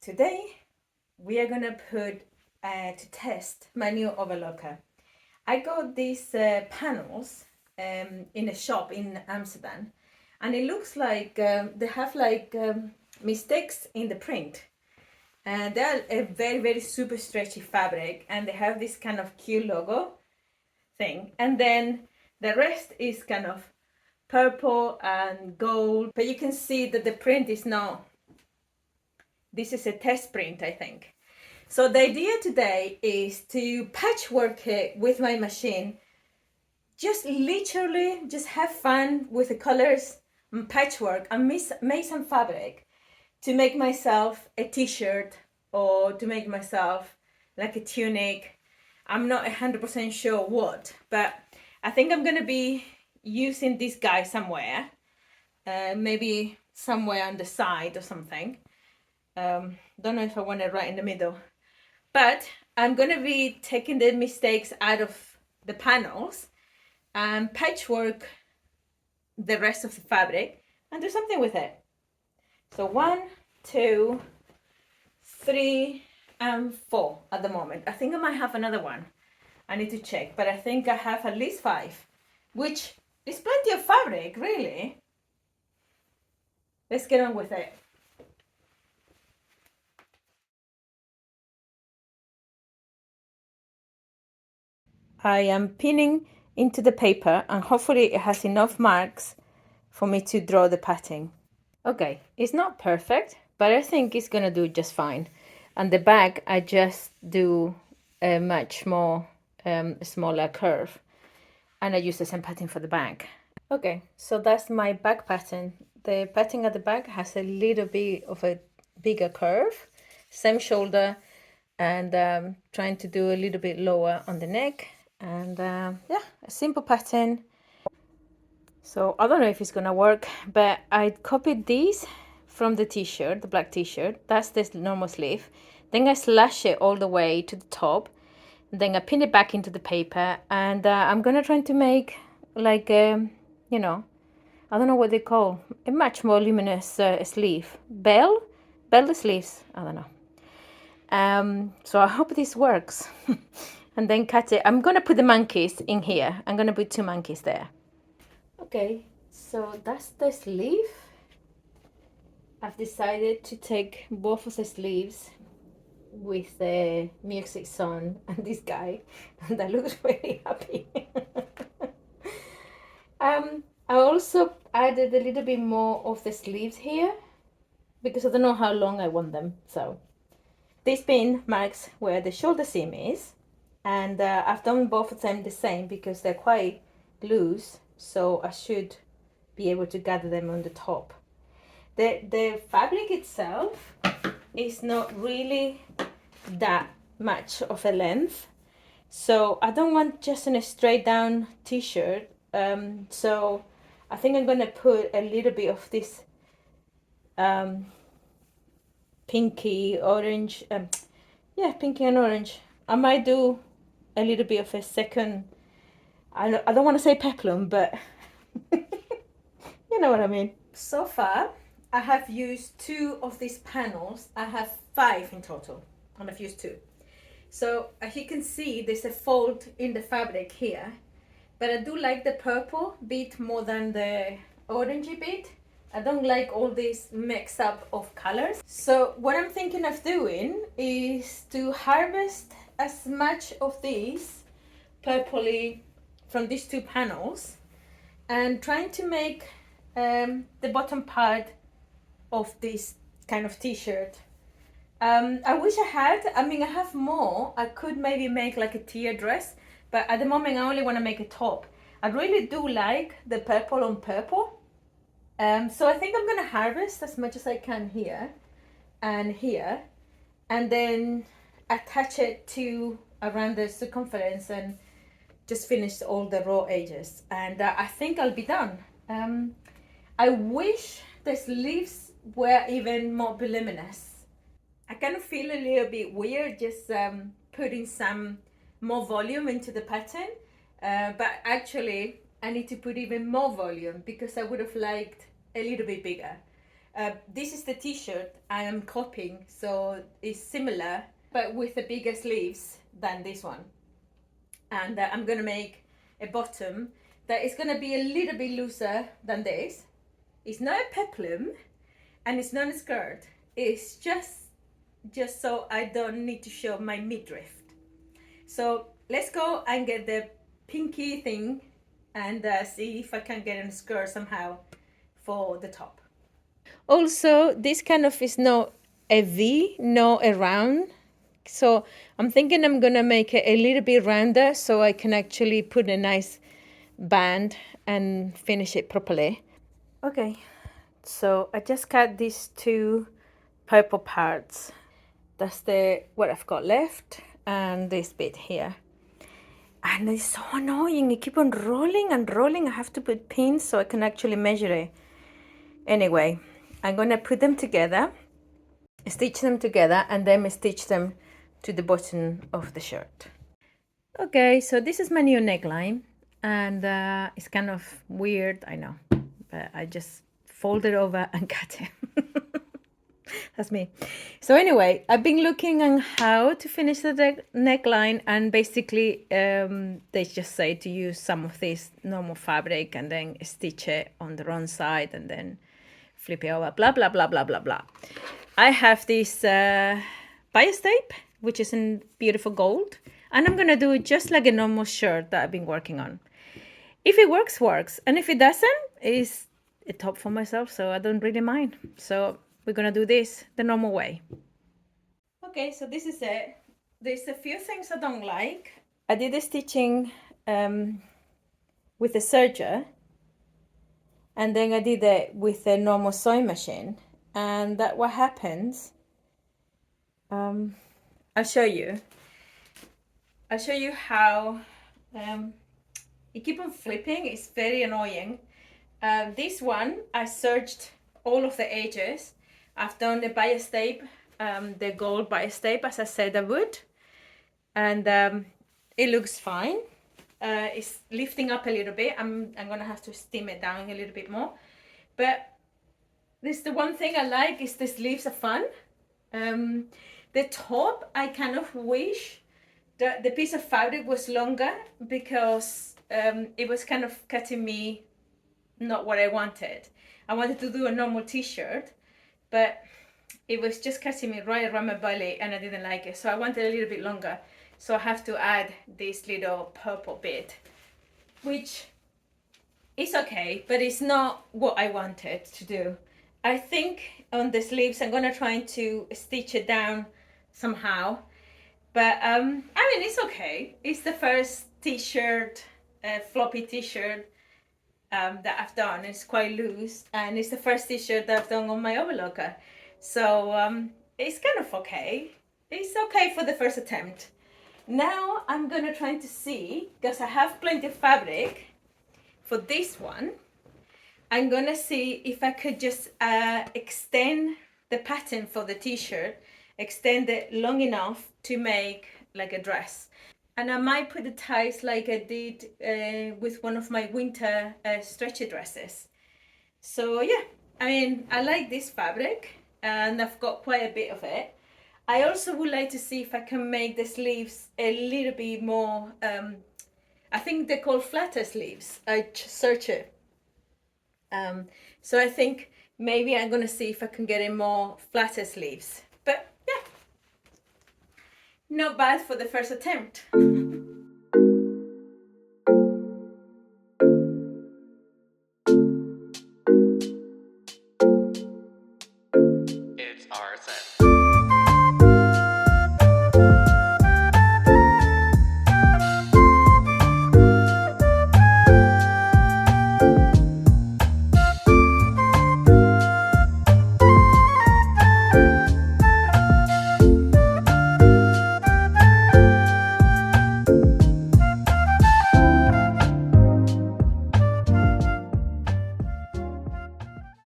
Today we are gonna put to test my new overlocker. I got these panels in a shop in Amsterdam, and it looks like they have like mistakes in the print. And they're a very super stretchy fabric, and they have this kind of cute logo thing. And then the rest is kind of purple and gold, but you can see that the print is not. This is a test print, I think. So the idea today is to patchwork it with my machine. Just literally just have fun with the colors and patchwork and make some fabric to make myself a t-shirt or to make myself like a tunic. I'm not 100% sure what, but I think I'm gonna be using this guy somewhere, maybe somewhere on the side or something. Don't know if I want it right in the middle, but I'm gonna be taking the mistakes out of the panels and patchwork the rest of the fabric and do something with it. So 1, 2, 3, and 4 at the moment. I think I might have another one. I need to check, but I think I have at least 5, which is plenty of fabric, really. Let's get on with it. I am pinning into the paper, and hopefully it has enough marks for me to draw the pattern. Okay, it's not perfect, but I think it's gonna do just fine. And the back, I just do a much more smaller curve, and I use the same pattern for the back. Okay, so that's my back pattern. The pattern at the back has a little bit of a bigger curve, same shoulder, and trying to do a little bit lower on the neck. And yeah, a simple pattern. So I don't know if it's gonna work, but I copied these from the t-shirt, the black t-shirt. That's this normal sleeve. Then I slash it all the way to the top. Then I pin it back into the paper, and I'm gonna try to make like you know, I don't know what they call a much more luminous sleeve. Bell sleeves. I don't know. So I hope this works. And then cut it. I'm gonna put the monkeys in here. I'm gonna put 2 monkeys there. Okay, so that's the sleeve. I've decided to take both of the sleeves with the music song and this guy, and I look really happy. I also added a little bit more of the sleeves here because I don't know how long I want them. So this pin marks where the shoulder seam is, and I've done both of them the same because they're quite loose, so I should be able to gather them on the top. The fabric itself is not really that much of a length, so I don't want just a straight down t-shirt. So I think I'm gonna put a little bit of this pinky orange, yeah, pinky and orange. I might do a little bit of a second, I don't want to say peplum, but you know what I mean. So far I have used 2 of these panels. I have 5 in total, and I've used 2. So as you can see, there's a fold in the fabric here, but I do like the purple bit more than the orangey bit. I don't like all this mix up of colors. So what I'm thinking of doing is to harvest as much of these purpley from these 2 panels and trying to make the bottom part of this kind of t-shirt. I wish I had, I mean, I have more. I could maybe make like a tier dress, but at the moment I only want to make a top. I really do like the purple on purple. So I think I'm gonna harvest as much as I can here and here, and then attach it to around the circumference and just finish all the raw edges, and I think I'll be done. I wish the sleeves were even more voluminous. I kind of feel a little bit weird just putting some more volume into the pattern, but actually I need to put even more volume because I would have liked a little bit bigger. This is the t-shirt I am copying, so it's similar but with the bigger sleeves than this one. And I'm gonna make a bottom that is gonna be a little bit looser than this. It's not a peplum and it's not a skirt. It's just so I don't need to show my midriff. So let's go and get the pinky thing and see if I can get a skirt somehow for the top. Also, this kind of is not a V, not a round. So I'm thinking I'm gonna make it a little bit rounder so I can actually put a nice band and finish it properly. Okay, so I just cut these two purple parts. That's the what I've got left, and this bit here. And it's so annoying. You keep on rolling and rolling. I have to put pins so I can actually measure it. Anyway, I'm gonna put them together, stitch them together, and then stitch them to the bottom of the shirt. Okay, so this is my new neckline, and it's kind of weird, I know, but I just fold it over and cut it. That's me. So anyway, I've been looking on how to finish the neckline, and basically they just say to use some of this normal fabric and then stitch it on the wrong side and then flip it over, blah, blah, blah, blah, blah, blah. I have this bias tape, which is in beautiful gold, and I'm gonna do it just like a normal shirt that I've been working on. If it works, works, and if it doesn't, it's a top for myself, so I don't really mind. So we're gonna do this the normal way. Okay, so this is it. There's a few things I don't like. I did the stitching with a serger, and then I did it with a normal sewing machine, and that what happens. I'll show you. I'll show you how you keep on flipping. It's very annoying. This one, I serged all of the edges. I've done the bias tape, the gold bias tape, as I said I would. And it looks fine. It's lifting up a little bit. I'm gonna have to steam it down a little bit more. But this the one thing I like is the sleeves are fun. The top, I kind of wish that the piece of fabric was longer because it was kind of cutting me not what I wanted. I wanted to do a normal t-shirt, but it was just cutting me right around my belly and I didn't like it. So I wanted a little bit longer. So I have to add this little purple bit, which is okay, but it's not what I wanted to do. I think on the sleeves, I'm gonna try to stitch it down somehow. But I mean, it's okay. It's the first t-shirt, floppy t-shirt that I've done. It's quite loose, and it's the first t-shirt that I've done on my overlocker. So it's kind of okay. It's okay for the first attempt. Now I'm gonna try to see, because I have plenty of fabric for this one, I'm gonna see if I could just extend the pattern for the t-shirt, extend it long enough to make like a dress. And I might put the ties like I did with one of my winter stretchy dresses. So yeah, I mean, I like this fabric and I've got quite a bit of it. I also would like to see if I can make the sleeves a little bit more, I think they're called flatter sleeves. I search it. So I think maybe I'm gonna see if I can get in more flatter sleeves. But yeah, not bad for the first attempt. It's our set.